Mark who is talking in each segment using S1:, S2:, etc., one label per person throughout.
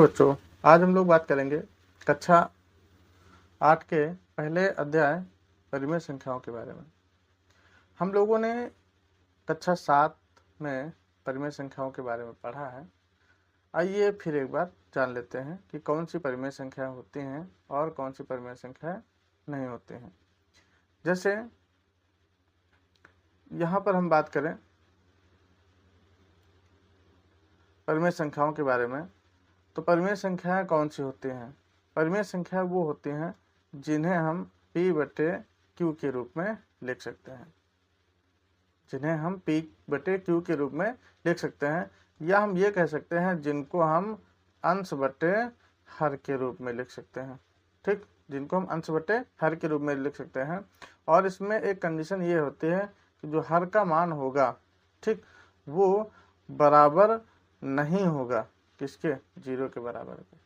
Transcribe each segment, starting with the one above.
S1: बच्चों, आज हम लोग बात करेंगे कक्षा 8 के पहले अध्याय परिमेय संख्याओं के बारे में। हम लोगों ने कक्षा 7 में परिमेय संख्याओं के बारे में पढ़ा है। आइए फिर एक बार जान लेते हैं कि कौन सी परिमेय संख्या होती हैं और कौन सी परिमेय संख्या नहीं होती हैं। जैसे यहाँ पर हम बात करें परिमेय संख्याओं के बारे में, तो परिमेय संख्याएं कौन सी होती हैं? परिमेय संख्या वो होती हैं जिन्हें हम P/Q के रूप में लिख सकते हैं, जिन्हें हम P/Q के रूप में लिख सकते हैं, या हम ये कह सकते हैं जिनको हम अंश बटे हर के रूप में लिख सकते हैं। ठीक, जिनको हम अंश बटे हर के रूप में लिख सकते हैं। और इसमें एक कंडीशन ये होती है कि जो हर का मान होगा, ठीक, वो बराबर नहीं होगा किसके? 0 के बराबर के।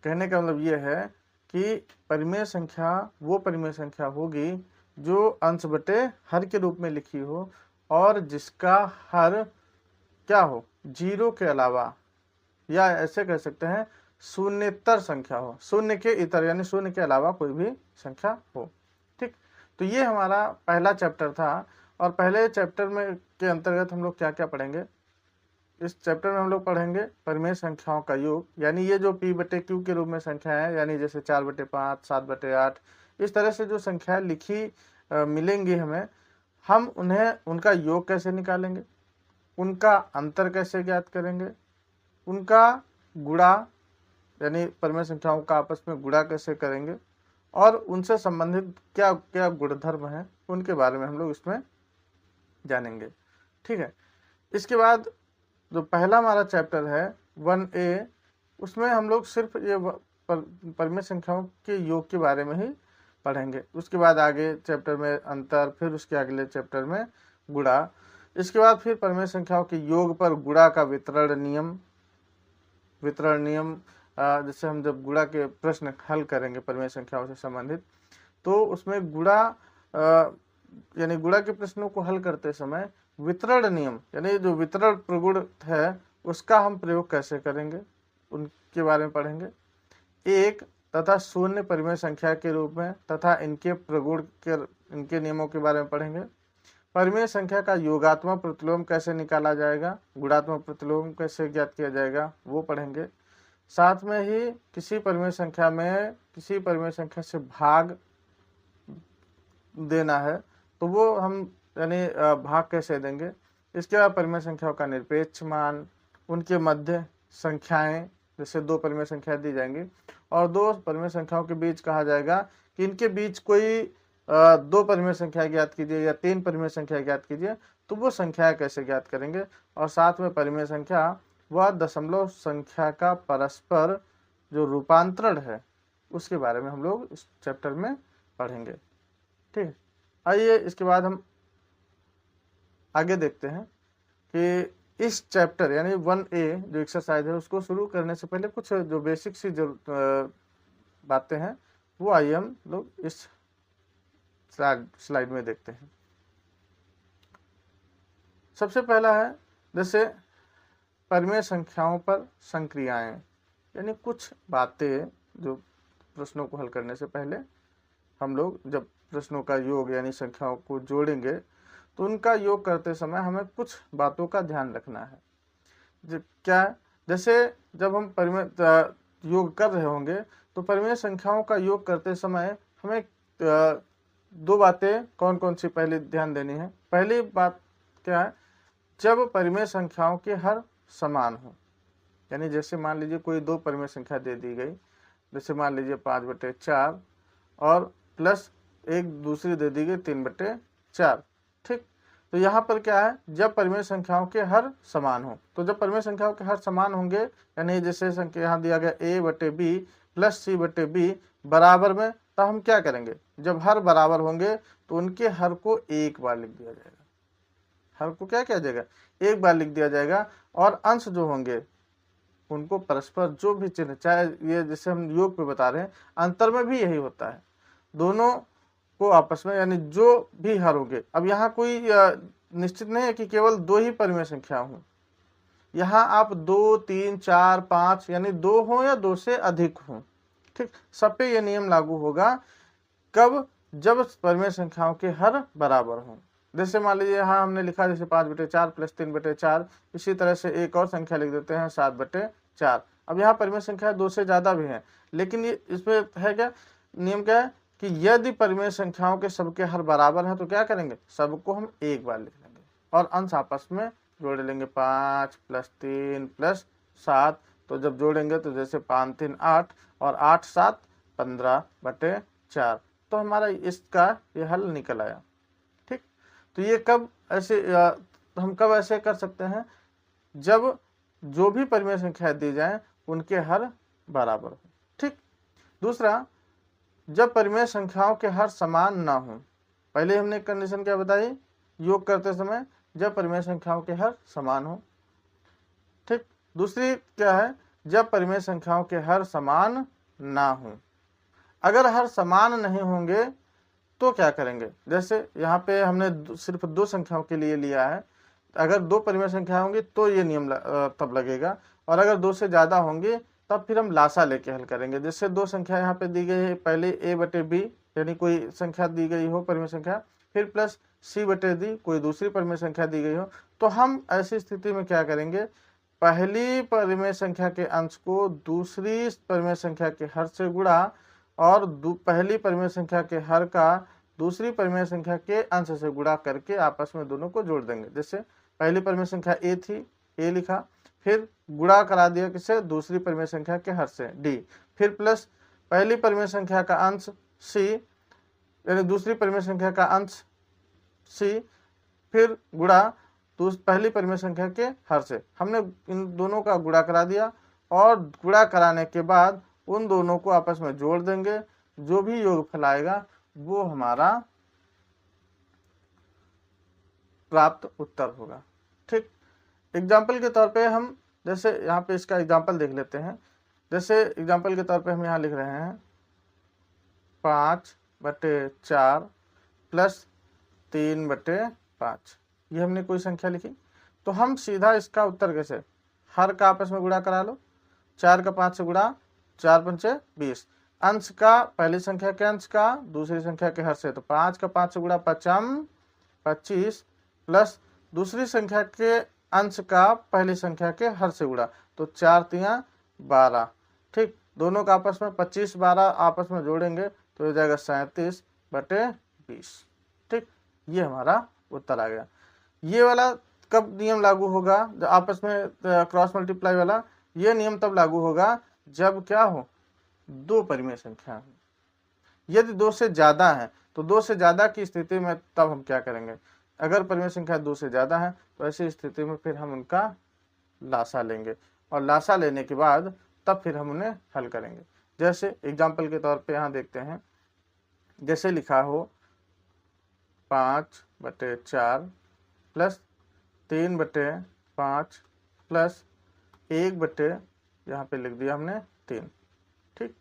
S1: कहने का मतलब ये है कि परिमेय संख्या वो परिमेय संख्या होगी जो अंश बटे हर के रूप में लिखी हो और जिसका हर क्या हो? 0 के अलावा, या ऐसे कह सकते हैं शून्येतर संख्या हो, शून्य के इतर यानी शून्य के अलावा कोई भी संख्या हो। ठीक, तो ये हमारा पहला चैप्टर था। और पहले चैप्टर में के अंतर्गत हम लोग क्या क्या पढ़ेंगे? इस चैप्टर में हम लोग पढ़ेंगे परिमेय संख्याओं का योग, यानी ये जो P/Q के रूप में संख्या है, यानी जैसे 4/5, 7/8, इस तरह से जो संख्याएं लिखी मिलेंगी हमें, हम उनका योग कैसे निकालेंगे, उनका अंतर कैसे ज्ञात करेंगे, उनका गुणा यानी परिमेय संख्याओं का आपस में गुणा कैसे करेंगे, और उनसे संबंधित क्या क्या गुणधर्म हैं, उनके बारे में हम लोग इसमें जानेंगे। ठीक है, इसके बाद जो पहला हमारा चैप्टर है 1A, उसमें हम लोग सिर्फ ये परिमेय संख्याओं के योग के बारे में ही पढ़ेंगे। उसके बाद आगे चैप्टर में अंतर, फिर उसके अगले चैप्टर में गुणा, इसके बाद फिर परिमेय संख्याओं के योग पर गुणा का वितरण नियम, जैसे हम जब गुणा के प्रश्न हल करेंगे परिमेय संख्याओं से संबंधित, तो उसमें गुणा यानी गुणा के प्रश्नों को हल करते समय वितरण नियम यानी जो वितरण प्रगुण है उसका हम प्रयोग कैसे करेंगे, उनके बारे में पढ़ेंगे। 1 तथा 0 परिमेय संख्या के रूप में तथा इनके प्रगुण के इनके नियमों के बारे में पढ़ेंगे। परिमेय संख्या का योगात्मक प्रतिलोम कैसे निकाला जाएगा, गुणात्मक प्रतिलोम कैसे ज्ञात किया जाएगा, वो पढ़ेंगे। साथ में ही किसी परिमेय संख्या में किसी परिमेय संख्या से भाग देना है तो वो हम यानी भाग कैसे देंगे। इसके बाद परिमेय संख्याओं का निरपेक्ष मान, उनके मध्य संख्याएं, जैसे 2 परिमेय संख्या दी जाएंगी और 2 परिमेय संख्याओं के बीच कहा जाएगा कि इनके बीच कोई 2 परिमेय संख्या ज्ञात कीजिए या 3 परिमेय संख्या ज्ञात कीजिए, तो वो संख्या कैसे ज्ञात करेंगे। और साथ में परिमेय संख्या व दशमलव संख्या का परस्पर जो रूपांतरण है उसके बारे में हम लोग इस चैप्टर में पढ़ेंगे। ठीक है, आइए इसके बाद हम आगे देखते हैं कि इस चैप्टर यानी 1A जो एक्सरसाइज है उसको शुरू करने से पहले कुछ जो बेसिक सी बातें हैं वो आइए हम लोग इस स्लाइड में देखते हैं। सबसे पहला है जैसे परिमेय संख्याओं पर संक्रियाएं, यानी कुछ बातें जो प्रश्नों को हल करने से पहले हम लोग जब प्रश्नों का योग यानी संख्याओं को जोड़ेंगे तो उनका योग करते समय हमें कुछ बातों का ध्यान रखना है। क्या? जैसे जब हम परिमेय योग कर रहे होंगे तो परिमेय संख्याओं का योग करते समय हमें 2 बातें कौन कौन सी पहले ध्यान देनी है। पहली बात क्या है? जब परिमेय संख्याओं के हर समान हो, यानी जैसे मान लीजिए कोई 2 परिमेय संख्या दे दी गई, जैसे मान लीजिए 5/4 और प्लस एक दूसरी दे दी गई 3/4। ठीक, तो यहाँ पर क्या है? जब परिमेय संख्याओं के हर समान हो, तो जब परिमेय संख्याओं के हर समान होंगे यानी जैसे संख्या यहाँ दिया गया A/B प्लस C/B बराबर में, तो हम क्या करेंगे? जब हर बराबर होंगे तो उनके हर को एक बार लिख दिया जाएगा। हर को क्या किया जाएगा? एक बार लिख दिया जाएगा। और अंश जो होंगे उनको परस्पर जो भी चिन्ह, चाहे ये जैसे हम योग पे बता रहे हैं, अंतर में भी यही होता है, दोनों को आपस में यानी जो भी हर होंगे। अब यहाँ कोई निश्चित नहीं है कि केवल 2 ही परिमेय संख्या हों, यहाँ आप 2, 3, 4, 5 यानी 2 हो या 2 से अधिक हो, ठीक, सब पे ये नियम लागू होगा। कब? जब परिमेय संख्याओं के हर बराबर हो। जैसे मान लीजिए यहाँ हमने लिखा जैसे 5/4 प्लस 3/4, इसी तरह से एक और संख्या लिख देते हैं 7/4। अब यहाँ परिमेय संख्या 2 से ज्यादा भी है, लेकिन ये इसमें है क्या नियम, क्या है कि यदि परिमेय संख्याओं के सबके हर बराबर है तो क्या करेंगे, सबको हम एक बार लिख लेंगे और अंश आपस में जोड़ लेंगे। 5 + 3 + 7, तो जब जोड़ेंगे तो जैसे 5 3 8 और 8 7 15/4, तो हमारा इसका ये हल निकल आया। ठीक, तो ये कब ऐसे हम कब ऐसे कर सकते हैं, जब जो भी परिमेय संख्या दी जाए उनके हर बराबर हो। ठीक, दूसरा, जब परिमेय संख्याओं के हर समान ना हो। पहले हमने कंडीशन क्या बताई, योग करते समय जब परिमेय संख्याओं के हर समान हो। ठीक, दूसरी क्या है, जब परिमेय संख्याओं के हर समान ना हो। अगर हर समान नहीं होंगे तो क्या करेंगे, जैसे यहाँ पे हमने सिर्फ 2 संख्याओं के लिए लिया है। अगर 2 परिमेय संख्या होंगी तो ये नियम तब लगेगा, और अगर 2 से ज्यादा होंगी तब फिर हम लासा लेके हल करेंगे। जैसे 2 संख्या यहाँ पे दी गई है, पहले a/b यानी कोई संख्या दी गई हो परिमेय संख्या, फिर प्लस c/d कोई दूसरी परिमेय संख्या दी गई हो, तो हम ऐसी स्थिति में क्या करेंगे, पहली परिमेय संख्या के अंश को दूसरी परिमेय संख्या के हर से गुणा और पहली परिमेय संख्या के हर का दूसरी परिमेय संख्या के अंश से गुणा करके आपस में दोनों को जोड़ देंगे। जैसे पहली परिमेय संख्या a थी, a लिखा, फिर गुणा करा दिया किससे, दूसरी परिमेय संख्या के हर से d, फिर प्लस पहली परिमेय संख्या का अंश c यानी दूसरी परिमेय संख्या का अंश c, फिर गुणा पहली परिमेय संख्या के हर से। हमने इन दोनों का गुणा करा दिया और गुणा कराने के बाद उन दोनों को आपस में जोड़ देंगे। जो भी योगफल आएगा वो हमारा प्राप्त उत्तर होगा। ठीक, एग्जाम्पल के तौर पे हम जैसे यहाँ पे इसका एग्जाम्पल देख लेते हैं। जैसे एग्जाम्पल के तौर पे हम यहाँ लिख रहे हैं 5/4 + 3/5, ये हमने कोई संख्या लिखी, तो हम सीधा इसका उत्तर कैसे, हर का आपस में गुणा करा लो, 4 का 5 से गुणा, 4 पंचे 20, अंश का पहली संख्या के अंश का दूसरी संख्या के हर से, तो 5 का 5 से गुणा 5 25 प्लस दूसरी संख्या के अंश का पहली संख्या के हर से गुणा, तो 4 3 12। ठीक, दोनों का आपस में 25 12 आपस में जोड़ेंगे तो हो जाएगा 37/20। ठीक, ये हमारा उत्तर आ गया। ये वाला कब नियम लागू होगा, जब आपस में क्रॉस मल्टीप्लाई वाला, ये नियम तब लागू होगा जब क्या हो, 2 परिमेय संख्या हो। यदि 2 से ज्यादा है तो 2 से ज्यादा की स्थिति में तब हम क्या करेंगे, अगर परिमेय संख्या 2 से ज्यादा है तो ऐसी स्थिति में फिर हम उनका लासा लेंगे और लासा लेने के बाद तब फिर हम उन्हें हल करेंगे। जैसे एग्जाम्पल के तौर पे यहाँ देखते हैं, जैसे लिखा हो 5/4 + 3/5 + 1 यहाँ पे लिख दिया हमने 3। ठीक,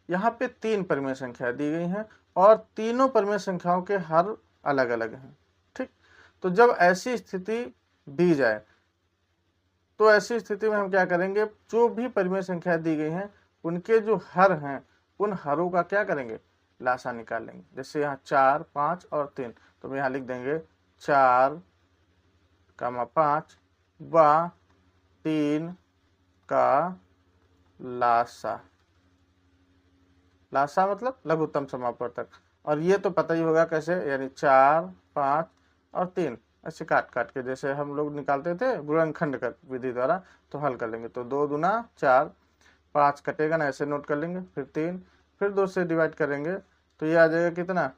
S1: यहाँ पे 3 परिमेय संख्या दी गई हैं और तीनों परिमेय संख्याओं के हर अलग अलग हैं। ठीक, तो जब ऐसी स्थिति दी जाए तो ऐसी स्थिति में हम क्या करेंगे, जो भी परिमेय संख्या दी गई हैं उनके जो हर हैं उन हरों का क्या करेंगे, लासा निकाल लेंगे। जैसे यहाँ 4 5 और 3, तो हम यहाँ लिख देंगे 4, 5 व 3 का लासा। लासा मतलब लघुत्तम समापवर्तक, और ये तो पता ही होगा कैसे, यानी 4 5 और 3 ऐसे काट काट के जैसे हम लोग निकालते थे गुणनखंड कर विधि द्वारा, तो हल कर लेंगे। तो 2 दूना 4, 5 कटेगा ना, ऐसे नोट कर लेंगे, फिर 3, फिर 2 से डिवाइड करेंगे तो ये आ जाएगा कितना,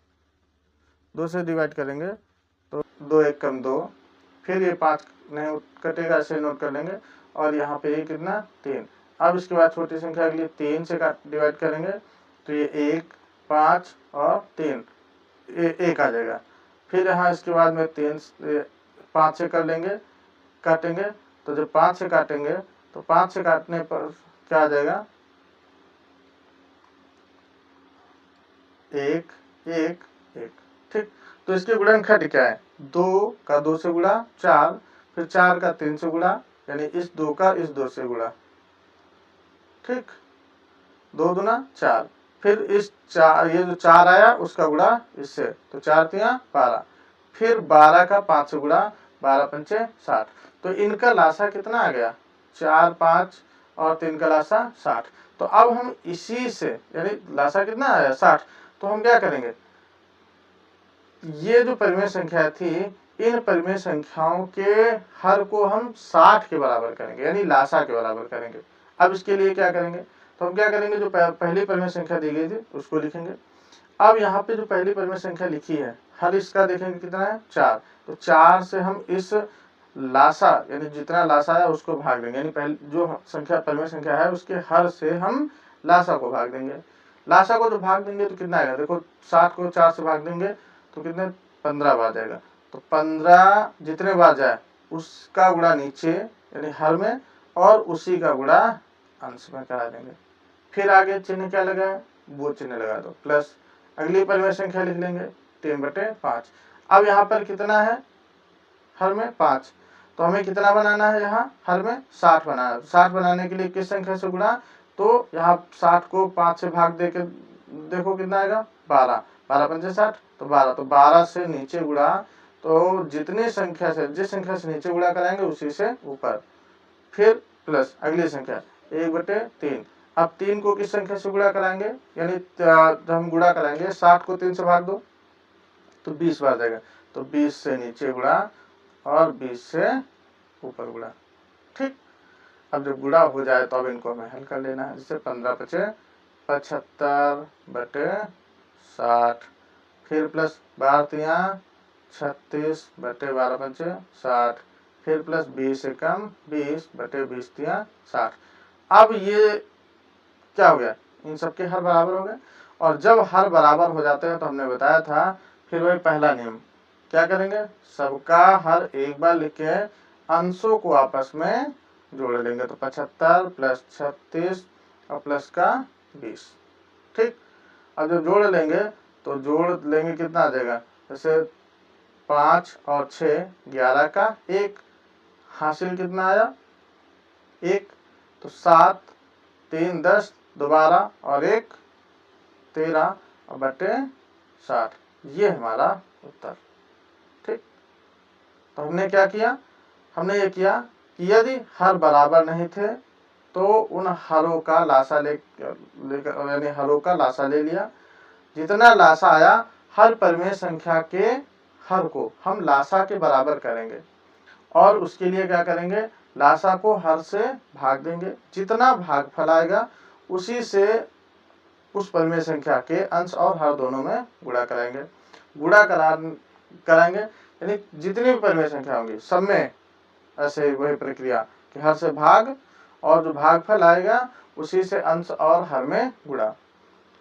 S1: 2 से डिवाइड करेंगे तो 2 1 कम 2, फिर ये 5 नहीं कटेगा, ऐसे नोट कर लेंगे, और यहाँ पे ये कितना 3। अब इसके बाद छोटी संख्या के लिए 3 से डिवाइड करेंगे तो ये 1 5 और 3 1 आ जाएगा। फिर यहाँ इसके बाद में 5 से कर लेंगे, काटेंगे, तो जब 5 से काटेंगे तो 5 से काटने पर क्या आ जाएगा, 1 1 1। ठीक, तो इसके गुणनखंड क्या है, 2 का 2 से गुणा 4, फिर 4 का 3 से गुणा, यानी इस 2 का इस 2 से गुणा, ठीक, 2 दूना 4, फिर इस 4, ये जो 4 आया उसका गुणा इससे, तो 4 तिया 12, फिर 12 का 5 से गुणा, 12 पंचे 60, तो इनका लासा कितना आ गया, 4 5 और 3 का लासा 60। तो अब हम इसी से, यानी लासा कितना आया 60, तो हम क्या करेंगे, ये जो परिमेय संख्या थी, इन परिमेय संख्याओं के हर को हम 60 के बराबर करेंगे, यानी लासा के बराबर करेंगे। अब इसके लिए क्या करेंगे, तो हम क्या करेंगे, जो पहली परिमेय संख्या दी गई थी उसको लिखेंगे। अब यहाँ पे जो पहली परिमेय संख्या लिखी है, हर इसका देखेंगे कितना है 4, तो 4 से हम इस लासा, यानी जितना लासा है उसको भाग देंगे, यानी पहले जो संख्या परिमेय संख्या है उसके हर से हम लासा को भाग देंगे। लासा को जो भाग देंगे तो कितना आएगा, देखो 60 को 4 से भाग देंगे तो कितने 15 बार जाएगा, तो 15 जितने बार जाए उसका गुणा नीचे यानी हर में, और उसी का गुणा अंश में करा देंगे। फिर आगे चिन्ह क्या लगा है, वो चिन्ह लगा दो, प्लस अगली परिमेय संख्या लिख लेंगे 3/5। अब यहाँ पर कितना है, हर में 5, तो हमें कितना बनाना है, यहाँ हर में 60 बनाना है। 60 बनाने के लिए किस संख्या से गुणा, तो यहाँ 60 को 5 से भाग दे के देखो कितना आएगा 12, 12 पंचे 60, तो 12, तो 12 से नीचे गुणा, तो जितनी संख्या से, जिस संख्या से नीचे गुणा कराएंगे उसी से ऊपर, फिर प्लस अगली संख्या 1/3। अब 3 को किस संख्या से गुणा कराएंगे, यानी जब हम गुणा कराएंगे 60 को 3 से भाग दो तो 20 बार जाएगा, तो 20 से नीचे गुणा और 20 से ऊपर गुणा, ठीक। अब जब गुणा हो जाए तो अब इनको हमें हल कर लेना है, जैसे 15 पचे 75/60, फिर प्लस 12 36 बटे 12 पंचे 60, फिर प्लस 20 एकम 20 बटे 20 तिया 60। अब ये क्या हो गया, इन सबके हर बराबर हो गए, और जब हर बराबर हो जाते हैं तो हमने बताया था फिर वही पहला नियम, क्या करेंगे, सबका हर एक बार लिख के अंशों को आपस में जोड़ लेंगे, तो 75 प्लस 36 और प्लस का 20, ठीक। अब जब जोड़ लेंगे तो जोड़ लेंगे कितना आ जाएगा, जैसे 5 और 6 11 का 1, हासिल कितना आया 1, तो 7 3 10 दोबारा और 1 13 और बटे 60, ये हमारा उत्तर, ठीक। तो हमने क्या किया, हमने ये किया कि यदि हर बराबर नहीं थे तो उन हरों का लासा यानी हरों का लासा ले लिया, जितना लासा आया हर परिमेय संख्या के हर को हम लासा के बराबर करेंगे, और उसके लिए क्या करेंगे, लासा को हर से भाग देंगे, जितना भागफल आएगा उसी से उस परिमेय संख्या के अंश और हर दोनों में गुणा कराएंगे। गुणा कराएंगे यानी जितनी भी परिमेय संख्या होंगी सब में ऐसे वही प्रक्रिया कि हर से भाग, और जो भागफल आएगा उसी से अंश और हर में गुणा,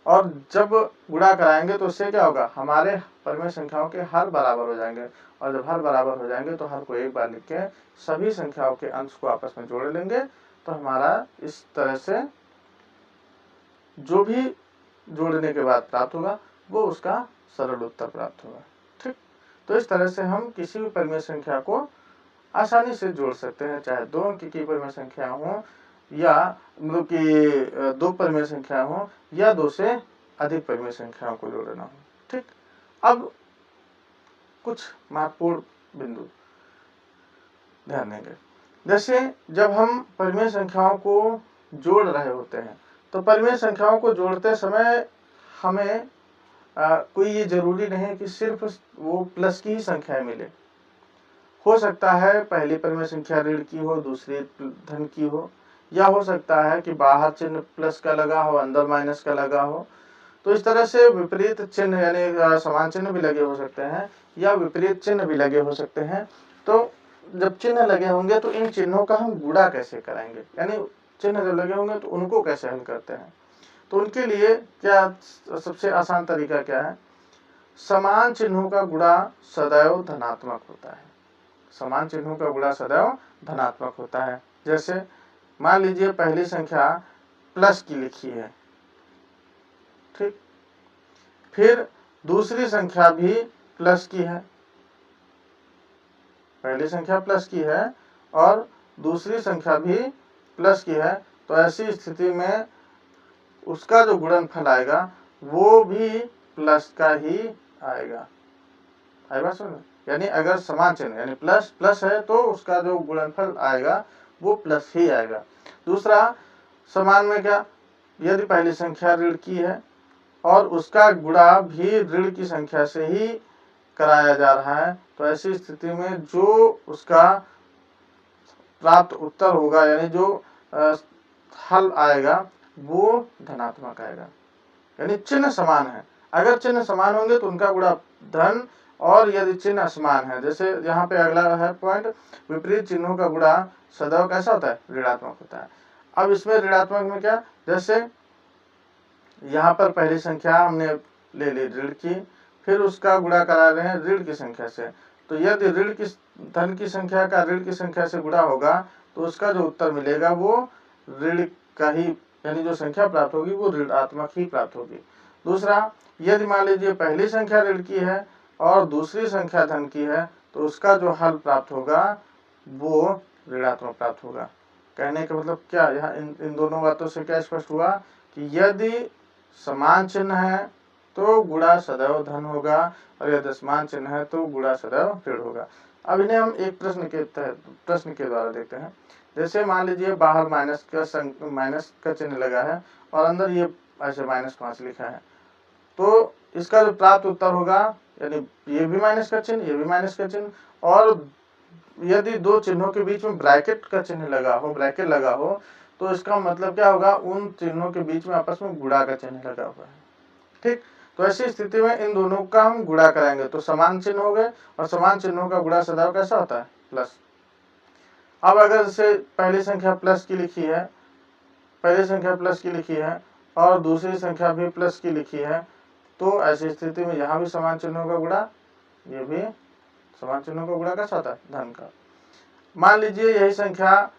S1: और जब गुणा कराएंगे तो उससे क्या होगा, हमारे परिमेय संख्याओं के हर बराबर हो जाएंगे, और जब हर बराबर हो जाएंगे तो हर को एक बार लिख के सभी संख्याओं के अंश को आपस में जोड़ लेंगे, तो हमारा इस तरह से जो भी जोड़ने के बाद प्राप्त होगा वो उसका सरल उत्तर प्राप्त होगा, ठीक। तो इस तरह से हम किसी भी परिमेय संख्या को आसानी से जोड़ सकते हैं, चाहे 2 अंक की परिमेय संख्या हो या मतलब कि 2 परिमेय संख्या हो या 2 से अधिक परिमेय संख्याओं को जोड़ना हो, ठीक। अब कुछ महत्वपूर्ण बिंदु ध्यान देंगे, जैसे जब हम परिमेय संख्याओं को जोड़ रहे होते हैं तो परिमेय संख्याओं को जोड़ते समय हमें कोई ये जरूरी नहीं है कि सिर्फ वो प्लस की ही संख्याएं मिले, हो सकता है पहली परिमेय संख्या ऋण की हो, दूसरी धन की हो, या हो सकता है कि बाहर चिन्ह प्लस का लगा हो, अंदर माइनस का लगा हो, तो इस तरह से विपरीत चिन्ह यानी समान चिन्ह भी लगे हो सकते हैं या विपरीत चिन्ह भी लगे हो सकते हैं। तो जब चिन्ह लगे होंगे तो इन चिन्हों का हम गुणा कैसे कराएंगे, यानी चिन्ह जब लगे होंगे तो उनको कैसे हल करते हैं, तो उनके लिए क्या सबसे आसान तरीका क्या है, समान चिन्हों का गुणा सदैव धनात्मक होता है, समान चिन्हों का गुणा सदैव धनात्मक होता है। जैसे मान लीजिए पहली संख्या प्लस की लिखी है, ठीक, फिर दूसरी संख्या भी प्लस की है, पहली संख्या प्लस की है और दूसरी संख्या भी प्लस की है, तो ऐसी स्थिति में उसका जो गुणनफल आएगा वो भी प्लस का ही आएगा। आई बात समझ? यानी अगर समान चिन्ह यानी प्लस प्लस है तो उसका जो गुणनफल आएगा वो प्लस ही आएगा। दूसरा, समान में क्या, यदि पहली संख्या ऋण की है और उसका गुणा भी ऋण की संख्या से ही कराया जा रहा है, तो ऐसी स्थिति में जो उसका प्राप्त उत्तर होगा यानी जो हल आएगा वो धनात्मक आएगा। यानी चिन्ह समान है, अगर चिन्ह समान होंगे तो उनका गुणा धन, और यदि चिन्ह असमान है, जैसे यहाँ पे अगला है पॉइंट, विपरीत चिन्हों का गुणा सदैव कैसा होता है, ऋणात्मक होता है। अब इसमें ऋणात्मक में क्या, जैसे यहाँ पर पहली संख्या हमने ले ली ऋण की, फिर उसका गुणा करा रहे हैं ऋण की संख्या से, तो यदि ऋण की धन की संख्या का ऋण की संख्या से गुणा होगा तो उसका जो उत्तर मिलेगा वो ऋण का ही, यानी जो संख्या प्राप्त होगी वो ऋणात्मक ही प्राप्त होगी। दूसरा, यदि मान लीजिए पहली संख्या ऋण की है और दूसरी संख्या धन की है, तो उसका जो हल प्राप्त होगा वो ऋणात्मक प्राप्त होगा। कहने का मतलब क्या, यहाँ इन दोनों बातों से क्या स्पष्ट हुआ कि यदि समान चिन्ह है तो गुणा सदैव धन होगा, और यदि असमान चिन्ह है तो गुणा सदैव ऋण होगा। अब इन्हें हम एक प्रश्न के द्वारा देखते हैं। जैसे मान लीजिए बाहर माइनस का चिन्ह लगा है और अंदर ये ऐसे -5 लिखा है, तो इसका जो प्राप्त उत्तर होगा, यानी ये भी माइनस का चिन्ह, ये भी माइनस का चिन्ह, और यदि दो चिन्हों के बीच में ब्रैकेट का चिन्ह लगा हो, ब्रैकेट लगा हो, तो इसका मतलब क्या होगा, उन चिन्हों के बीच में आपस में गुणा का चिन्ह लगा हुआ है। ठीक, तो ऐसी स्थिति में इन दोनों का हम गुणा कराएंगे तो समान चिन्ह हो गए, और समान चिन्हों का गुणा सदैव कैसा होता है, प्लस। अब अगर जैसे पहली संख्या प्लस की लिखी है, पहली संख्या प्लस की लिखी है और दूसरी संख्या भी प्लस की लिखी है, तो ऐसी स्थिति में यहाँ भी समान चिन्हों का गुणा, ये भी समान चिन्हों का गुणा कैसा होता है, धन का। मान लीजिए यही संख्या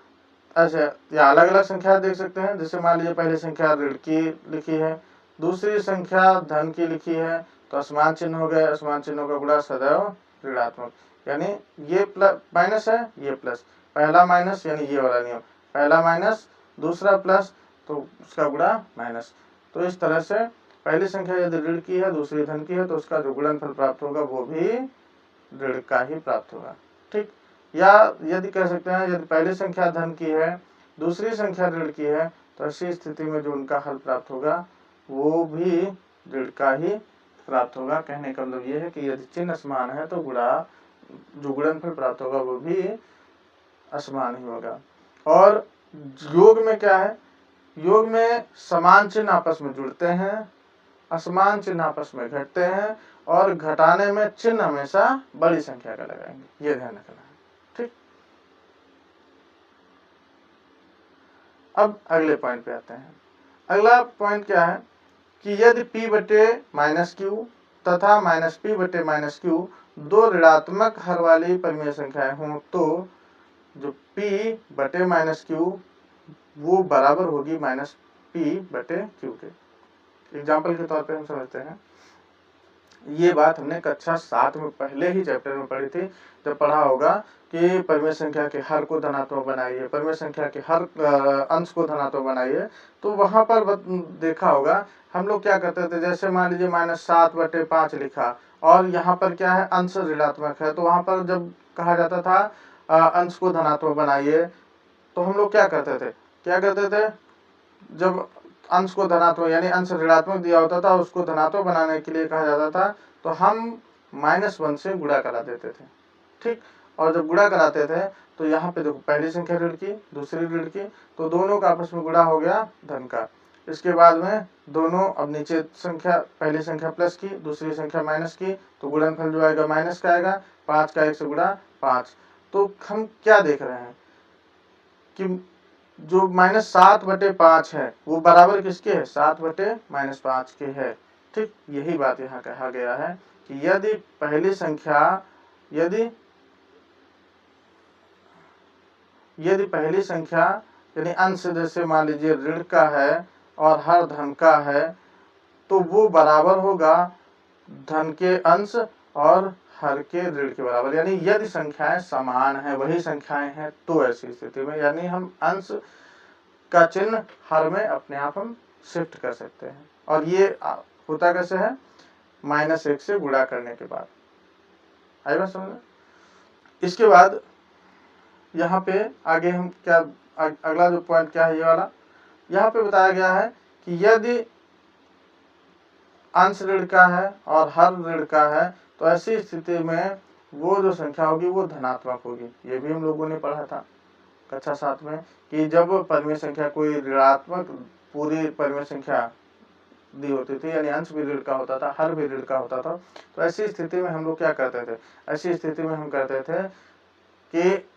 S1: ऐसे या अलग अलग संख्या देख सकते हैं, जैसे मान लीजिए पहली संख्या ऋण की लिखी है, दूसरी संख्या धन की लिखी है, तो असमान चिन्ह हो गए, असमान चिन्हों का गुणा सदैव ऋणात्मक, यानी ये प्लस माइनस है, ये प्लस, पहला माइनस यानी ये वाला नियम, पहला माइनस दूसरा प्लस, तो उसका गुणा माइनस। तो इस तरह से पहली संख्या यदि ऋण की है दूसरी धन की है तो उसका जो गुणनफल प्राप्त होगा वो भी ऋण का ही प्राप्त होगा। ठीक, या यदि कह सकते हैं यदि पहली संख्या धन की है दूसरी संख्या ऋण की है, तो ऐसी स्थिति में जो उनका हल प्राप्त होगा वो भी ऋण का ही प्राप्त होगा। कहने का मतलब ये है कि यदि चिन्ह असमान है तो जो गुणनफल प्राप्त होगा वो भी असमान ही होगा। और योग में क्या है, योग में समान चिन्ह आपस में जुड़ते हैं, असमान चिन्ह आपस में घटते हैं, और घटाने में चिन्ह हमेशा बड़ी संख्या का लगाएंगे, ये ध्यान रखना है। ठीक, अब अगले पॉइंट पे आते हैं। अगला पॉइंट क्या है कि यदि p बटे -q तथा -p बटे -q दो ऋणात्मक हर वाली परिमेय संख्याएं हों, तो जो p बटे -q वो बराबर होगी -p बटे q के। एग्जाम्पल के तौर पे हम समझते हैं, ये बात हमने कक्षा 7 में पहले ही चैप्टर में पढ़ी थी, जब पढ़ा होगा कि परिमेय संख्या के हर को धनात्मक बनाइए, परिमेय संख्या के हर अंश को धनात्मक बनाइए, तो वहां पर देखा होगा हम लोग क्या करते थे, जैसे मान लीजिए -7 बटे 5 लिखा और यहाँ पर क्या है, अंश ऋणात्मक है, तो वहां पर जब कहा जाता था अंश को धनात्मक बनाइए, तो हम लोग क्या करते थे, जब अंश को धनात्मक यानी अंश ऋणात्मक दिया होता था उसको धनात्मक बनाने के लिए कहा जाता था, तो हम -1 से गुणा करा देते थे। ठीक, और जब गुणा कराते थे तो यहाँ पे देखो पहली संख्या ऋण की दूसरी ऋण की, तो दोनों का आपस में गुणा हो गया धन का। इसके बाद में दोनों अब नीचे संख्या, पहली संख्या प्लस की दूसरी संख्या माइनस की, तो गुणनफल जो आएगा माइनस का आएगा, 5 का 1 से गुणा 5। तो हम क्या देख रहे हैं कि जो -7 बटे 5 है वो बराबर किसके है, 7 बटे -5 के है। ठीक, यही बात यहाँ कहा गया है कि यदि पहली संख्या यानी अंश, जैसे मान लीजिए ऋण का है और हर धन का है, तो वो बराबर होगा धन के अंश और हर के ऋण के बराबर, यानी यदि संख्याएं समान है, वही संख्याएं हैं, तो ऐसी स्थिति में यानी हम अंश का चिन्ह हर में अपने आप हम शिफ्ट कर सकते हैं। और ये होता कैसे है, -1 से गुणा करने के बाद। आई बात समझ में? इसके बाद यहाँ पे आगे हम क्या, अगला जो पॉइंट क्या है, ये वाला यहाँ पे बताया गया है कि यदि अंश ऋण का है और हर ऋण का है, तो ऐसी स्थिति में वो जो संख्या होगी वो धनात्मक होगी। ये भी हम लोगों ने पढ़ा था कक्षा 7 में कि जब परिमेय संख्या कोई ऋणात्मक पूरी परिमेय संख्या दी होती थी, यानी अंश भी ऋण का होता था, हर भी ऋण का होता था, तो ऐसी स्थिति में हम लोग क्या करते थे, ऐसी स्थिति में हम करते थे कि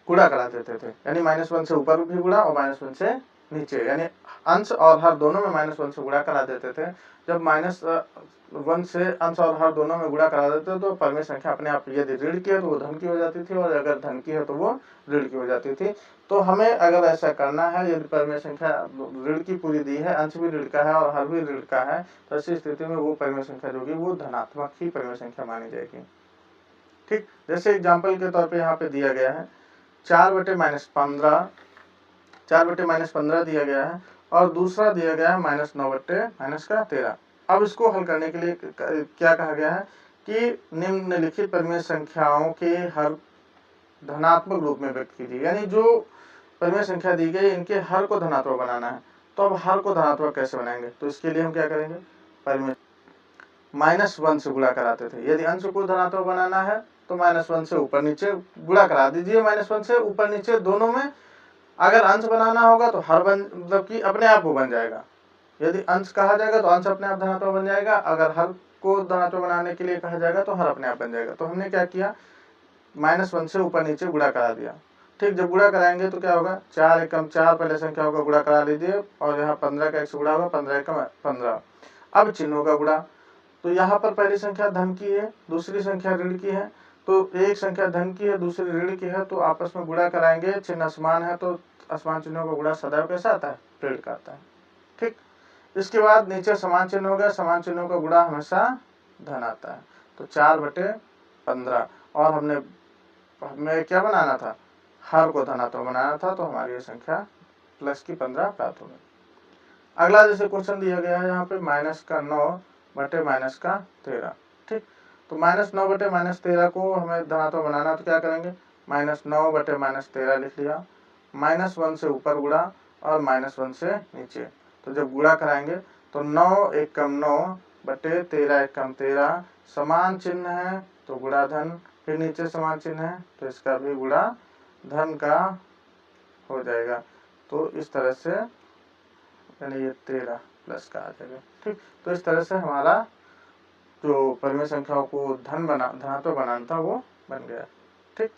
S1: गुणा करा देते थे, यानी -1 से ऊपर भी गुणा और -1 से नीचे, यानी अंश और हर दोनों में -1 से गुणा करा देते थे। जब -1 से अंश और हर दोनों में गुणा करा देते तो परिमेय संख्या अपने आप यदि ऋण की है तो वो धन की हो जाती थी, और अगर धन की है तो वो ऋण की हो जाती थी। तो हमें अगर ऐसा करना है, यदि परिमेय संख्या ऋण की पूरी दी है, अंश भी ऋण का है और हर भी ऋण का है, तो ऐसी स्थिति में वो परिमेय संख्या जो होगी वो धनात्मक ही परिमेय संख्या मानी जाएगी। ठीक, जैसे एग्जाम्पल के तौर पर यहाँ पे दिया गया है 4/-15, 4/-15 दिया गया है, और दूसरा दिया गया है -9/-13। अब इसको हल करने के लिए क्या कहा गया है कि निम्नलिखित परिमेय संख्याओं के हर धनात्मक रूप में व्यक्त कीजिए, यानी जो परिमेय संख्या दी गई इनके हर को धनात्मक बनाना है। तो अब हर को धनात्मक कैसे बनाएंगे, तो इसके लिए हम क्या करेंगे, परिमेय -1 से गुणा कराते थे। यदि अंश को धनात्मक बनाना है तो -1 से ऊपर नीचे गुणा करा दीजिए, -1 से ऊपर नीचे दोनों में। अगर अंश बनाना होगा तो हर मतलब कि अपने आप वो बन जाएगा, यदि अंश कहा जाएगा तो अंश अपने आप धनात्मक बन जाएगा, अगर हर को धनात्मक बनाने के लिए कहा जाएगा तो हर अपने आप बन जाएगा। तो हमने क्या किया, -1 से ऊपर नीचे गुणा करा दिया। ठीक, जब गुणा कराएंगे तो क्या होगा, 4 एकम 4 पहले संख्या होगा, गुणा करा लीजिए, और यहाँ 15 का 1 से गुणा होगा, 15 एकम 15। अब चिन्हों का गुणा, तो यहाँ पर पहली संख्या धन की है, दूसरी संख्या ऋण की है, तो एक संख्या धन की है, दूसरी ऋण की है, तो आपस में गुणा कराएंगे, चिन्ह असमान है तो असमान चिन्हों का गुणा सदैव कैसा आता है, ऋण का आता है। ठीक, इसके बाद नीचे समान चिन्ह हो गया, समान चिन्हों का गुणा हमेशा धन आता है। तो 4/15, और हमें क्या बनाना था, हर को धनात्मक बनाना था, तो हमारी ये संख्या +15 प्राप्त हो गई। अगला जैसे क्वेश्चन दिया गया है यहाँ पे -9/-13। ठीक, तो -9/-13 को हमें धनात्मक बनाना, तो क्या करेंगे, -9/-13 लिख लिया, -1 से ऊपर गुणा और -1 से नीचे। तो जब गुणा कराएंगे तो 9 एकम 9/13 एकम 13, समान चिन्ह है तो गुणा धन, फिर नीचे समान चिन्ह है तो इसका भी गुणा धन का हो जाएगा। तो इस तरह से यानी ये 13 प्लस का आ जाएगा। ठीक, तो इस तरह से हमारा जो परिमेय संख्याओं को धनात्मक बनाना था वो बन गया। ठीक,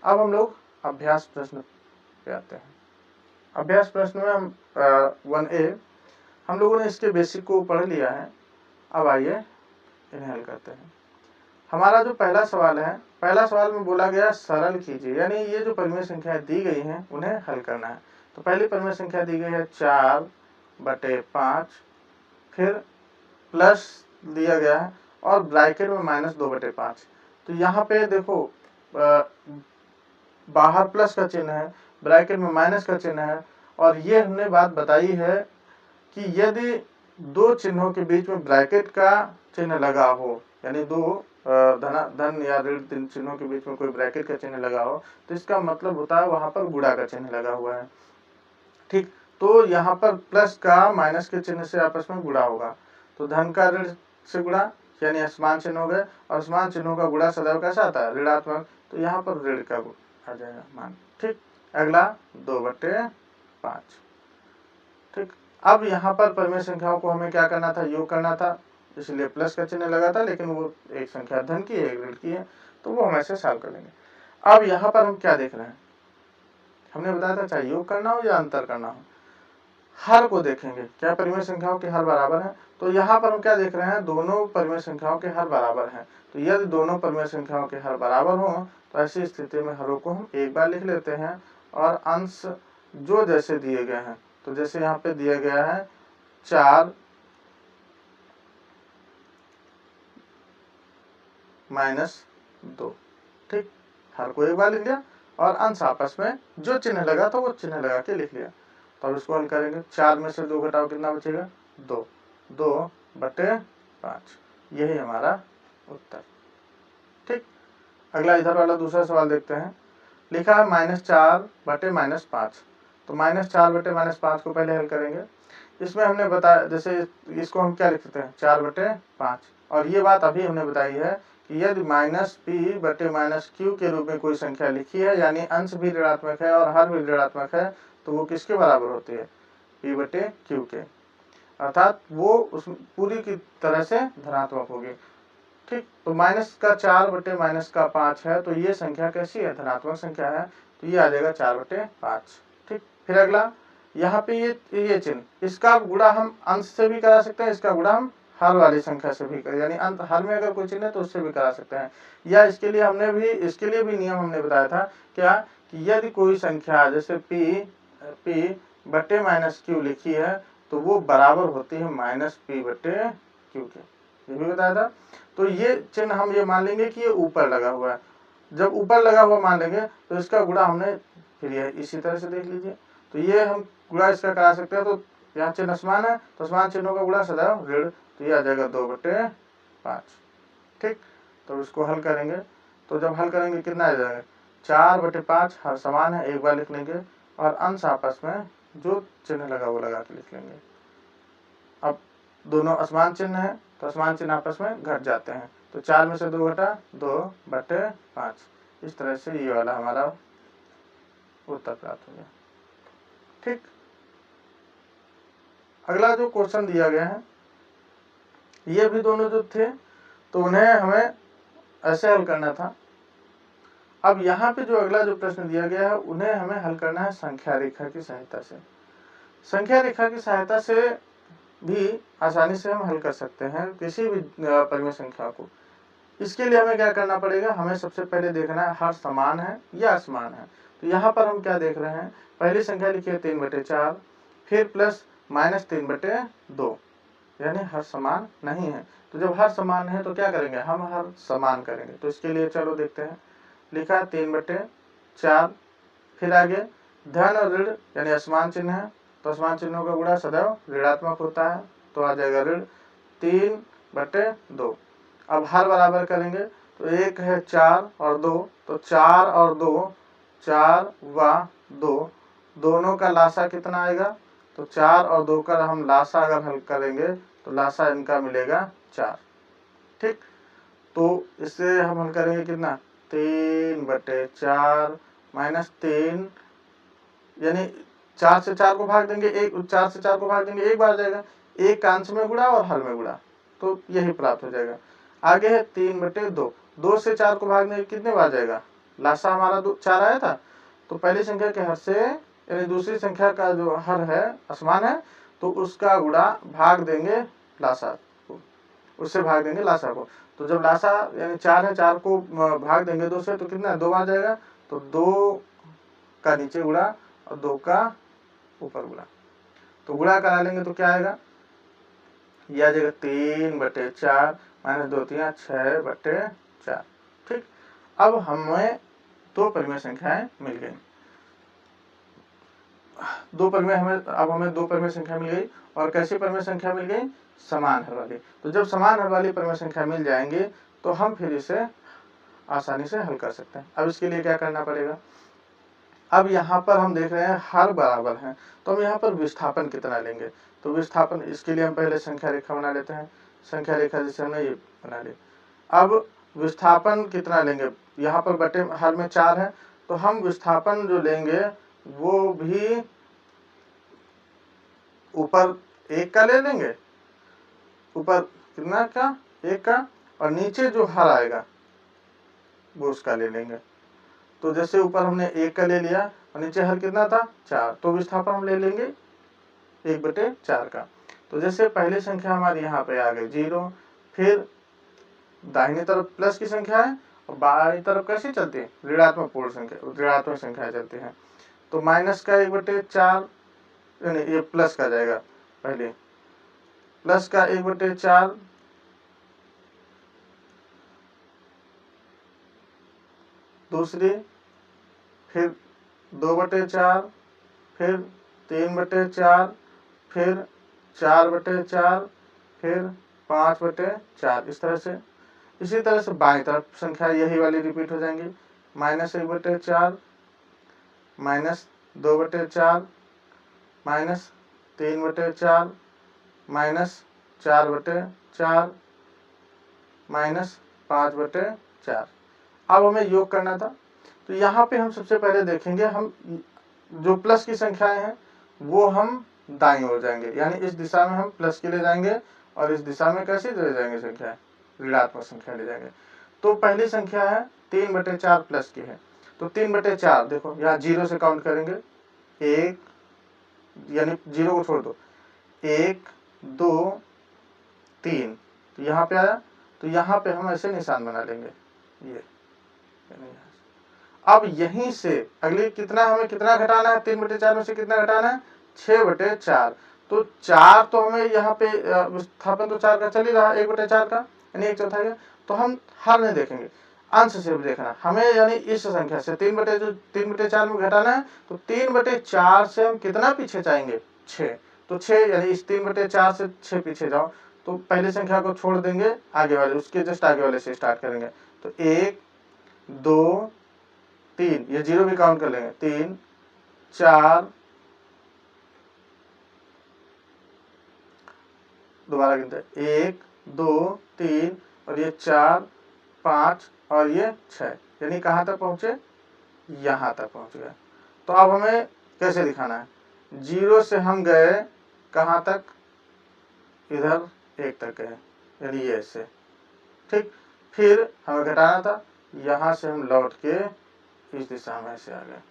S1: अब हम लोग अभ्यास प्रश्न पे आते हैं। अभ्यास प्रश्न में हम 1A हम लोगों ने इसके बेसिक को पढ़ लिया है। अब आइए इन्हें हल करते हैं। हमारा जो पहला सवाल है, पहला सवाल में बोला गया सरल कीजिए, यानी ये जो परिमेय संख्याएं दी गई हैं उन्हें हल करना है। तो पहली परिमेय संख्या दी गई है 4/5, फिर प्लस दिया गया है और ब्रैकेट में -2/5। तो यहाँ पे देखो बाहर प्लस का चिन्ह है, ब्रैकेट में माइनस का चिन्ह है, और ये हमने बात बताई है कि यदि दो चिन्हों के बीच में ब्रैकेट का चिन्ह लगा हो, यानी दो धन या ऋण चिन्हों के बीच में कोई ब्रैकेट का चिन्ह लगा हो, तो इसका मतलब होता है वहां पर गुणा का चिन्ह लगा हुआ है। ठीक, तो यहाँ पर प्लस का माइनस के चिन्ह से आपस में गुणा होगा, तो धन का ऋण से गुणा, यानी असमान चिन्ह हो गए, और असमान चिन्हों का गुणा सदैव कैसा आता है, ऋणात्मक, तो यहाँ पर ऋण का आ जाएगा मान। ठीक, अगला 2/5। ठीक, अब यहाँ पर परिमेय संख्याओं को हमें क्या करना था, योग करना था, इसलिए प्लस का चिन्ह लगा था, लेकिन वो एक संख्या धन की है एक ऋण की है, तो वो हम ऐसे सॉल्व कर लेंगे। अब यहाँ पर हम क्या देख रहे हैं, हमने बताया था चाहे योग करना हो या अंतर करना हो, हर को देखेंगे, क्या परिमेय संख्याओं के हर बराबर है। तो यहाँ पर हम क्या देख रहे हैं, दोनों परिमेय संख्याओं के हर बराबर हैं। तो यदि दोनों परिमेय संख्याओं के हर बराबर हों तो ऐसी स्थिति में हरों को हम एक बार लिख लेते हैं, और अंश जो जैसे दिए गए हैं, तो जैसे यहाँ पे दिया गया है 4 -2। ठीक, हर को एक बार लिख लिया और अंश आपस में जो चिन्ह लगा था वो चिन्ह लगा के लिख लिया। तो अब इसको हल करेंगे, 4 में से 2 घटाओ कितना बचेगा 2, 2/5, यही हमारा उत्तर। ठीक, अगला इधर वाला दूसरा सवाल देखते हैं। लिखा है -4/-5, तो -4/-5 को पहले हल करेंगे। इसमें हमने बताया, जैसे इसको हम क्या लिख सकते हैं 4/5, और ये बात अभी हमने बताई है कि यदि -p/-q के रूप में कोई संख्या लिखी है, यानी अंश भी ऋणात्मक है और हर भी ऋणात्मक है, तो वो किसके बराबर होती है p/q के, अर्थात वो उस पूरी की तरह से धनात्मक होगी। ठीक, तो -4/-5 है, तो ये संख्या कैसी है, धनात्मक संख्या है, तो ये आ जाएगा 4/5। ठीक, फिर अगला यहाँ पे ये चिन्ह, इसका गुणा हम अंश से भी करा सकते हैं, इसका गुणा हम हर वाली संख्या से भी, यानी अंत हर में अगर कोई चिन्ह है तो उससे भी करा सकते हैं। या इसके लिए भी नियम हमने बताया था क्या, कि यदि कोई संख्या जैसे p/-q लिखी है तो वो बराबर होती है -p/q के, ये भी बताया था। तो ये चिन्ह हम ये मान लेंगे कि ये ऊपर लगा हुआ है, जब ऊपर लगा हुआ मान लेंगे तो इसका गुणा हमने फिर ये इसी तरह से देख लीजिए, तो ये हम गुणा इसका करा सकते हैं। तो यहाँ चिन्ह समान है तो समान चिन्हों का गुणा सदैव ऋण, तो ये आ जाएगा 2/5। ठीक, तो इसको हल करेंगे, तो जब हल करेंगे कितना आ जाएगा 4/5, हर समान है एक बार लिख लेंगे, और अंश आपस में जो चिन्ह लगा वो लगा के लिख लेंगे। अब दोनों असमान चिन्ह है तो असमान चिन्ह आपस में घट जाते हैं, तो 4 में से 2 घटा 2/5, इस तरह से ये वाला हमारा उत्तर प्राप्त हो गया। ठीक, अगला जो क्वेश्चन दिया गया है, ये भी दोनों जो थे तो उन्हें हमें ऐसे हल करना था। अब यहाँ पे जो अगला जो प्रश्न दिया गया है उन्हें हमें हल करना है संख्या रेखा की सहायता से। संख्या रेखा की सहायता से भी आसानी से हम हल कर सकते हैं किसी भी परिमेय संख्या को। इसके लिए हमें क्या करना पड़ेगा, हमें सबसे पहले देखना है हर समान है या असमान है। तो यहाँ पर हम क्या देख रहे हैं, पहली संख्या लिखी है 3/4, फिर प्लस -3/2, यानी हर समान नहीं है। तो जब हर समान है तो क्या करेंगे, हम हर समान करेंगे। तो इसके लिए चलो देखते हैं, लिखा 3/4, फिर आगे धन और ऋण यानी असमान चिन्ह है, तो असमान चिन्हों का गुणा सदैव ऋणात्मक होता है, तो आ जाएगा ऋण 3/2। अब हर बराबर करेंगे तो एक है 4 और 2, तो 4 और 2 4 व 2, दोनों का लासा कितना आएगा, तो 4 और 2 का हम लासा अगर हल करेंगे तो लासा इनका मिलेगा 4। ठीक, तो इससे हम हल करेंगे कितना 3/4 -3, यानी 4 से 4 को भाग देंगे, 4 से 4 को भाग देंगे एक बार जाएगा, एक का अंश में गुणा और हर में गुणा, तो यही प्राप्त हो जाएगा। आगे है 3/2, 2 से 4 को भाग देंगे कितने बार जाएगा, लासा हमारा 4 आया था, तो पहली संख्या के हर से यानी दूसरी संख्या का जो हर है असमान है, तो उसका गुणा भाग देंगे लासा को, उससे भाग देंगे लासा को। तो जब लासा यानी 4 है, 4 को भाग देंगे 2 से, तो कितना 2 बार जाएगा, तो 2 का नीचे गुणा और 2 का ऊपर गुणा, तो गुणा करा लेंगे तो क्या आएगा, यह आ जाएगा 3/4 -2 3 6/4। ठीक, अब हमें दो परिमेय संख्याएं मिल गई, हमें दो परिमेय संख्या मिल गई, और कैसी परिमेय संख्या मिल गई, समान हर वाली। तो जब समान हर वाली परिमेय संख्या मिल जाएंगे तो हम फिर इसे आसानी से हल कर सकते हैं। अब इसके लिए क्या करना पड़ेगा, अब यहाँ पर हम देख रहे हैं हर बराबर हैं, तो हम यहाँ पर विस्थापन कितना लेंगे, तो विस्थापन इसके लिए हम पहले संख्या रेखा बना लेते हैं। संख्या रेखा जैसे हमने ये बना ली। अब विस्थापन कितना लेंगे, यहाँ पर बटे हर में 4 है, तो हम विस्थापन जो लेंगे वो भी ऊपर 1 का ले लेंगे, ऊपर कितना का 1 का, और नीचे जो हर आएगा वो उसका ले लेंगे। तो जैसे ऊपर हमने 1 का ले लिया और नीचे हर कितना था 4, तो विस्थापन हम ले लेंगे 1/4 का। तो जैसे पहली संख्या हमारी यहाँ पे आ गई 0, फिर दाहिनी तरफ प्लस की संख्या है और बाईं तरफ कैसी चलती है, ऋणात्मक पूर्ण संख्या, ऋणात्मक संख्या चलती है। तो माइनस का 1/4 यानी ये प्लस का जाएगा, पहले प्लस का 1/4 दूसरी, फिर 2/4, फिर 3/4, फिर 4/4, फिर 5/4, इस तरह से। इसी तरह से बाईं तरफ संख्या यही वाली रिपीट हो जाएंगी, -1/4, -2/4, -3/4, -4/4, -5/4। अब हमें योग करना था, तो यहाँ पे हम सबसे पहले देखेंगे, हम जो प्लस की संख्याएं हैं वो हम दाईं ओर जाएंगे, यानी इस दिशा में हम प्लस के ले जाएंगे और इस दिशा में कैसे ले जाएंगे संख्या, ऋणात्मक संख्या ले जाएंगे। तो पहली संख्या है 3/4 प्लस की है, तो 3/4 देखो यहाँ 0 से काउंट करेंगे, 1, यानी 0 को छोड़ दो, 1 2 3, तो यहाँ पे आया, तो यहाँ पे हम ऐसे निशान बना लेंगे ये। अब यहीं से अगली कितना, हमें कितना घटाना है, 3/4 में से कितना घटाना है, 6/4। तो 4 तो हमें यहाँ पे विस्थापन तो 4 का चल ही रहा है, 1/4 का, यानी 1/4 का। तो हम हर नहीं देखेंगे, अंश सिर्फ देखना हमें, यानी इस संख्या से 3/4 में घटाना है, तो 3/4 से हम कितना पीछे जाएंगे, 6। तो 6, यानी इस 3/4 से 6 पीछे जाओ, तो पहली संख्या को छोड़ देंगे, आगे वाले उसके जस्ट आगे वाले से स्टार्ट करेंगे। तो 1 2 3, ये 0 भी काउंट कर लेंगे, 3 4, दोबारा गिनते हैं, 1 2 3, और ये 4 5 और ये 6, यानी कहाँ तक पहुंचे, यहाँ तक पहुंच गए। तो अब हमें कैसे दिखाना है, 0 से हम गए कहाँ तक, इधर 1 तक गए, यानी ये ऐसे, ठीक। फिर हमें घटाना था, यहाँ से हम लौट के इस दिशा में ऐसे आ गए,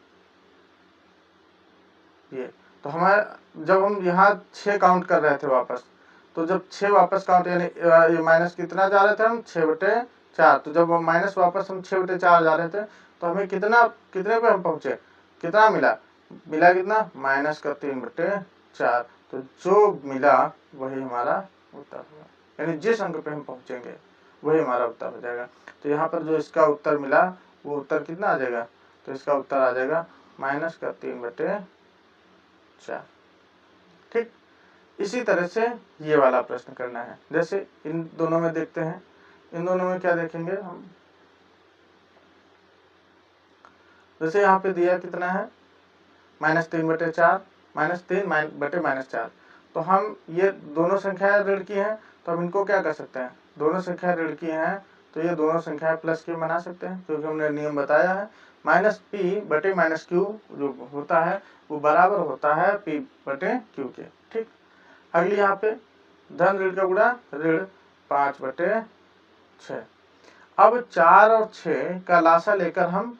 S1: ये। तो हमारे जब हम यहाँ 6 काउंट कर रहे थे वापस, तो जब 6 वापस काउंट, यानी ये माइनस कितना जा रहे थे हम, 6/4। तो जब माइनस वापस हम 6/4 जा रहे थे, तो हमें कितने पे हम पहुंचे, कितना मिला, कितना, -3/4। तो जो मिला वही हमारा उत्तर होगा, यानी जिस अंक पे हम पहुंचेंगे वही हमारा उत्तर हो जाएगा। तो यहाँ पर जो इसका उत्तर मिला वो उत्तर कितना आ जाएगा, तो इसका उत्तर आ जाएगा -3/4, ठीक। इसी तरह से ये वाला प्रश्न करना है, जैसे इन दोनों में देखते हैं, इन दोनों में क्या देखेंगे हम, जैसे यहाँ पे दिया कितना है, -3/4, -3/-4। तो हम ये दोनों संख्याएं ऋण की हैं, तो हम इनको क्या कर सकते हैं, दोनों संख्याएं ऋण की हैं तो ये दोनों संख्याएं प्लस की बना सकते हैं, क्योंकि हमने नियम बताया है, -p/-q जो होता है वो बराबर होता है p/q के, ठीक। अगली यहाँ पे धन ऋण का गुणा ऋण 5/6। अब 4 और 6 का लासा लेकर हम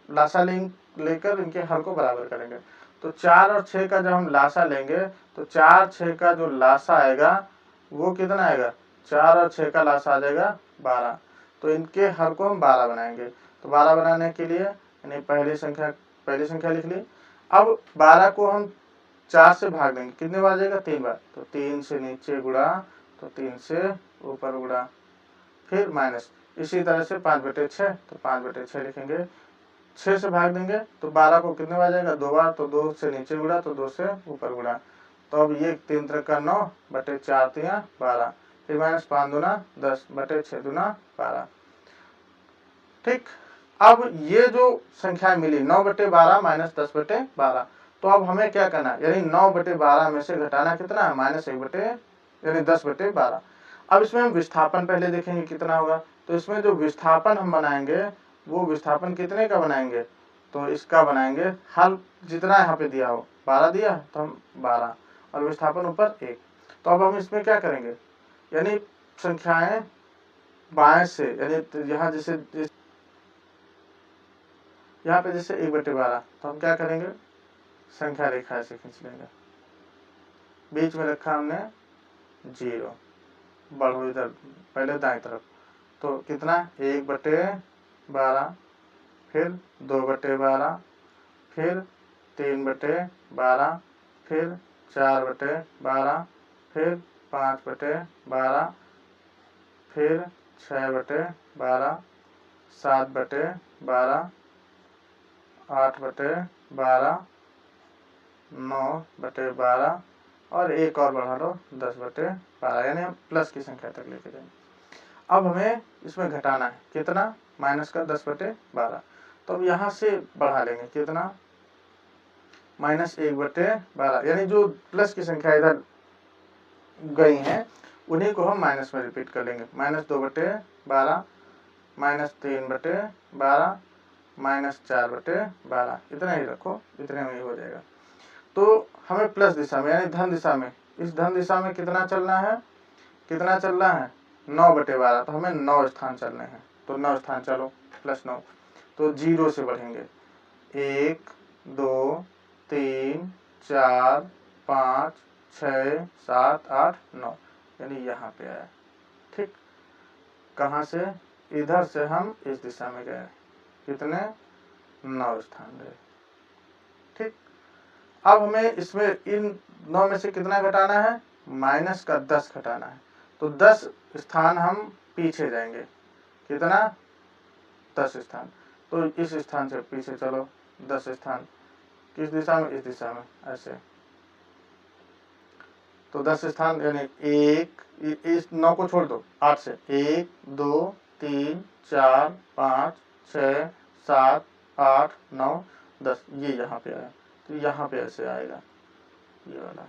S1: लेकर इनके हर को बराबर करेंगे। तो 4 और 6 का जब हम लासा लेंगे, तो 4 6 का जो लासा आएगा वो कितना आएगा, 4 और 6 का लासा आ जाएगा 12। तो इनके हर को हम 12 बनाएंगे। तो 12 बनाने के लिए यानी पहली संख्या लिख ली। अब 12 को हम 4 से भाग देंगे, कितने बार जाएगा, 3 बार। तो 3 से नीचे गुणा, तो 3 से ऊपर गुणा, फिर माइनस। इसी तरह से 5/6, तो 5/6 लिखेंगे। 6 से भाग देंगे तो 12 को कितने बार जाएगा, 2 बार। तो 2 से नीचे गुणा, तो 2 से ऊपर गुणा। तो अब ये 3 3 का 9/4 3 12, फिर -5 दूना 10/6 दूना 12, ठीक। अब ये जो संख्या मिली 9/12 -10/12, तो अब हमें क्या करना है, यानी 9/12 में से घटाना कितना है, -1 यानी 10/12। अब इसमें हम विस्थापन पहले देखेंगे कितना होगा। तो इसमें जो विस्थापन हम बनाएंगे वो विस्थापन कितने का बनाएंगे, तो इसका बनाएंगे, हर जितना यहाँ पे दिया हो, 12 दिया तो हम 12, और विस्थापन ऊपर 1। तो अब हम इसमें क्या करेंगे, यानी संख्याएं बाएं से, यानी यहाँ यहाँ पे जैसे 1/12, तो हम क्या करेंगे, संख्या रेखा ऐसे खींच लेंगे, बीच में रखा हमने 0, बढ़ो इधर पहले दाएं तरफ। तो कितना, 1/12, फिर 2/12, फिर 3/12, फिर 4/12, फिर 5/12, फिर 6/12, 7/12, 12, 8/12, 9/12 और एक और बढ़ा लो 10/12, यानी हम प्लस की संख्या तक लेके जाएंगे। अब हमें इसमें घटाना है कितना, माइनस का 10/12। तो अब यहाँ से बढ़ा लेंगे कितना, -1/12, यानी जो प्लस की संख्या इधर गई हैं उन्हीं को हम माइनस में रिपीट कर लेंगे। -2/12, -3/12, -4/12, इतना ही रखो, इतने में ही हो जाएगा। तो हमें प्लस दिशा में यानी धन दिशा में, इस धन दिशा में कितना चलना है, 9/12, तो हमें 9 स्थान चलने हैं। तो 9 स्थान चलो, +9, तो 0 से बढ़ेंगे 1, 2, 3, 4, 5, 6, 7, 8, 9, यानी यहाँ पे आया। ठीक, कहाँ से, इधर से हम इस दिशा में गए, कितने, 9 स्थान गए। ठीक, अब हमें इसमें इन 9 में से कितना घटाना है, -10 घटाना है। तो 10 स्थान हम पीछे जाएंगे, कितना, 10 स्थान। तो इस स्थान से पीछे चलो 10 स्थान, किस दिशा में, इस दिशा में, ऐसे। तो 10 स्थान यानी इस 9 को छोड़ दो, 8 से 1, 2, 3, 4, 5, 6, 7, 8, 9, 10, ये यहाँ पे आया। तो यहाँ पे ऐसे आएगा, ये वाला।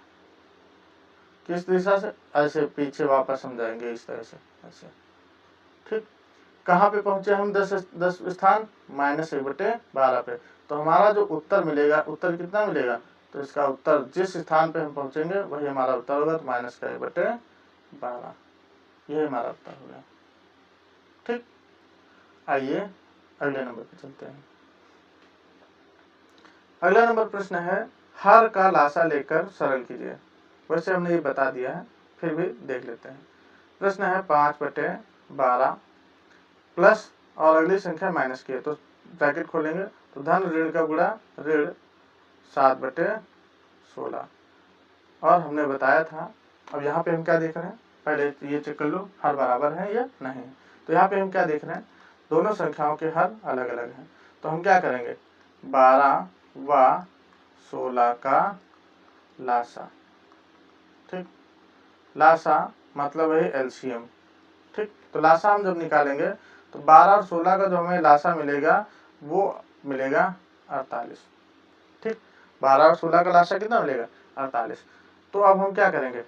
S1: किस दिशा से, ऐसे पीछे वापस हम जाएंगे, इस तरह से, ऐसे। ठीक, कहाँ पे पहुंचे हम, 10 स्थान, -1/12 पे। तो हमारा जो उत्तर मिलेगा, उत्तर कितना मिलेगा, तो इसका उत्तर जिस स्थान पे हम पहुंचेंगे वही हमारा उत्तर होगा। तो -1/12, यही हमारा उत्तर हो गया। ठीक, आइए अगले नंबर पे चलते हैं। अगला नंबर प्रश्न है, हर का लासा लेकर सरल कीजिए। वैसे हमने ये बता दिया है, फिर भी देख लेते हैं। प्रश्न है 5/12 प्लस और अगली संख्या माइनस की है, तो ब्रैकेट खोलेंगे, तो धन ऋण का गुणा ऋण 7/16। और हमने बताया था, अब यहाँ पे हम क्या देख रहे हैं, पहले ये चेक कर लो हर बराबर है या नहीं। तो यहाँ पे हम क्या देख रहे हैं, दोनों संख्याओं के हर अलग अलग हैं। तो हम क्या करेंगे, 12 व 16 का लासा। ठीक, लासा मतलब है एलसीएम। ठीक, तो लासा हम जब निकालेंगे तो 12 और 16 का जो हमें लासा मिलेगा वो मिलेगा 48। ठीक, 12 और 16 का लासा कितना मिलेगा, 48। तो अब हम क्या करेंगे,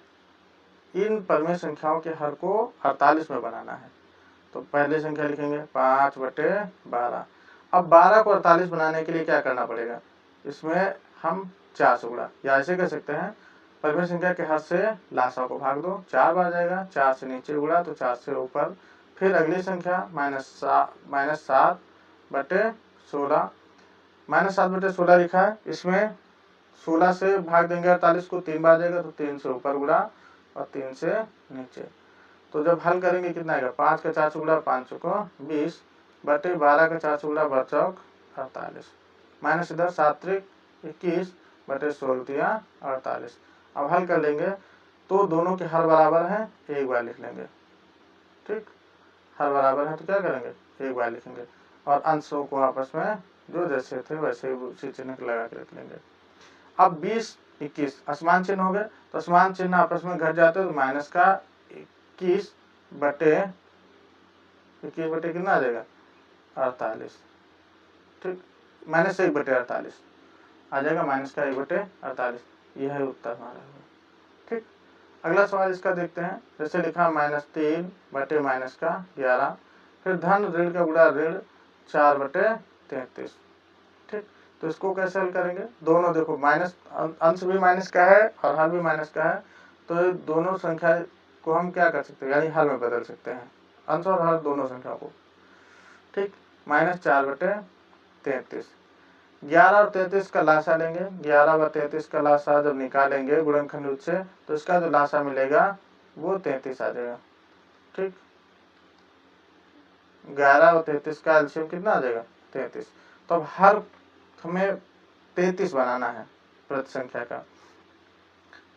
S1: इन परमेय संख्याओं के हर को 48 में बनाना है। तो पहले संख्या लिखेंगे 5/12। अब 12 को 48 बनाने के लिए क्या करना पड़ेगा, इसमें हम 4 से गुणा, या ऐसे कर सकते हैं, परमेय संख्या के हर से लासा को भाग दो, 4 बार जाएगा, 4 से नीचे गुणा तो 4 से ऊपर, फिर अगली संख्या -7/16, -7/16 लिखा है, इसमें 16 से भाग देंगे 48 को, 3 बार जाएगा तो 3 से ऊपर गुणा और 3 से नीचे। तो जब हल करेंगे कितना आएगा, 5 का 4 से गुणा 5 को 20 बटे 12 का 4 से गुणा 48, माइनस इधर 7 21 बटे 16 48। अब हल कर लेंगे तो दोनों के हर बराबर हैं, एक बार लिख लेंगे। ठीक, हर बराबर है तो क्या करेंगे, एक बार लिखेंगे, और अंशों को आपस में जो जैसे थे वैसे उसी चिन्ह लगा के रख लेंगे। अब 20 21 असमान चिन्ह हो गए, तो असमान चिन्ह आपस में घट जाते हैं, तो माइनस का 21 बटे कितना आ जाएगा, 48। ठीक, -1/48 आ जाएगा, माइनस का 1/48, यह है उत्तर हमारा। ठीक, अगला सवाल इसका देखते हैं। जैसे लिखा -3 बटे -11, फिर धन ऋण का गुणा ऋण 4/33। ठीक, तो इसको कैसे हल करेंगे, दोनों देखो माइनस, अंश भी माइनस का है और हल भी माइनस का है, तो दोनों संख्या को हम क्या कर सकते हैं, यानी हल में बदल सकते हैं, अंश और हल दोनों संख्या को। ठीक, -4/33, 11 और 33 का लासा लेंगे, 11 व 33 का लासा जब निकालेंगे गुणनखंड से, तो इसका जो लासा मिलेगा वो 33 आ जाएगा। ठीक, 11 और 33 का एलसीएम कितना आ जाएगा, 33। तो अब हर हमें 33 बनाना है प्रति संख्या का,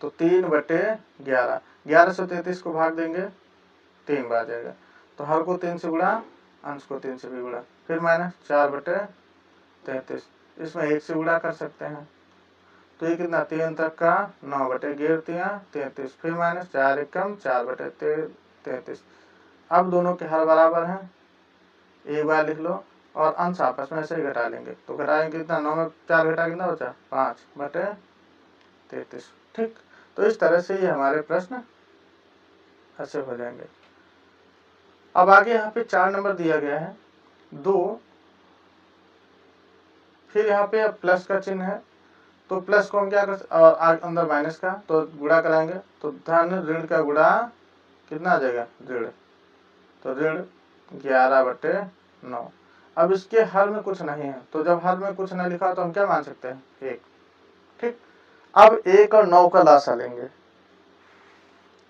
S1: तो 3/11, 11 से 33 को भाग देंगे, 3 बार जाएगा, तो हर को 3 से गुणा, अंश को 3 से भी गुणा, फिर माइनस 4/33, इसमें 1 से गुणा कर सकते हैं, तो ये कितना 3 तक का 9/11 फिर माइनस 4 एकम 4/33। अब दोनों के हर बराबर हैं, एक बार लिख लो और अंश आपस में ऐसे ही घटा लेंगे, तो घटाएंगे कितना 9 में 4 घटा कितना बचा 5/33। ठीक, तो इस तरह से ये हमारे प्रश्न ऐसे हो जाएंगे। अब आगे यहाँ पे 4 नंबर दिया गया है 2, फिर यहाँ पे अब प्लस का चिन्ह है, तो प्लस को हम क्या कर और अंदर माइनस का, तो गुणा कराएंगे, तो धन ऋण का गुणा कितना आ जाएगा ऋण, तो ऋण 11/9। अब इसके हर में कुछ नहीं है, तो जब हर में कुछ नहीं लिखा तो हम क्या मान सकते हैं 1। ठीक, अब 1 और 9 का लासा लेंगे,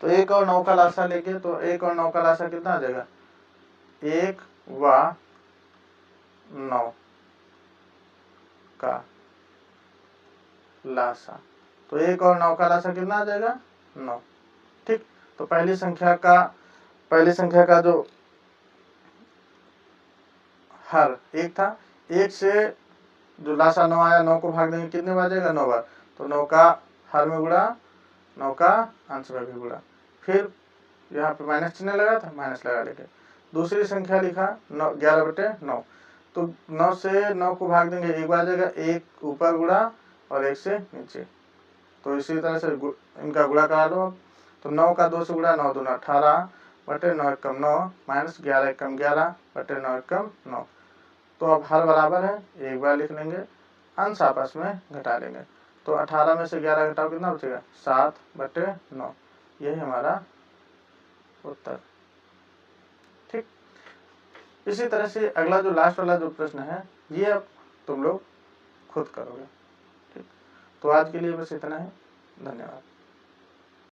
S1: तो 1 और 9 का लासा लेंगे, तो 1 और 9 का लासा कितना आ जाएगा 1 व 9 का लासा, तो 1 और 9 का लासा कितना आ जाएगा 9। ठीक, तो पहली संख्या का जो हर 1 था, 1 से जो लासा 9 आया, 9 को भाग देंगे कितने बार जाएगा 9 बार, तो 9 का हर में गुणा, 9 का अंश में भी गुणा, फिर यहाँ पे माइनस चिन्ह लगा था, माइनस लगा लेंगे। दूसरी संख्या लिखा 11/9, तो 9 से 9 को भाग देंगे, एक बार जाएगा, 1 ऊपर गुणा और 1 से नीचे, तो इसी तरह से इनका गुणा करा लो। तो 9 का 2 से गुणा 9 दूना 18/9 एकम 9 माइनस 11 एकम 11/9 एकम 9, तो अब हर बराबर है, एक बार लिख लेंगे, अंश आपस में घटा लेंगे, तो 18 में से 11 घटाओ कितना बचेगा 7/9, यही हमारा उत्तर। ठीक, इसी तरह से अगला जो लास्ट वाला जो प्रश्न है, ये अब तुम लोग खुद करोगे। ठीक, तो आज के लिए बस इतना है, धन्यवाद।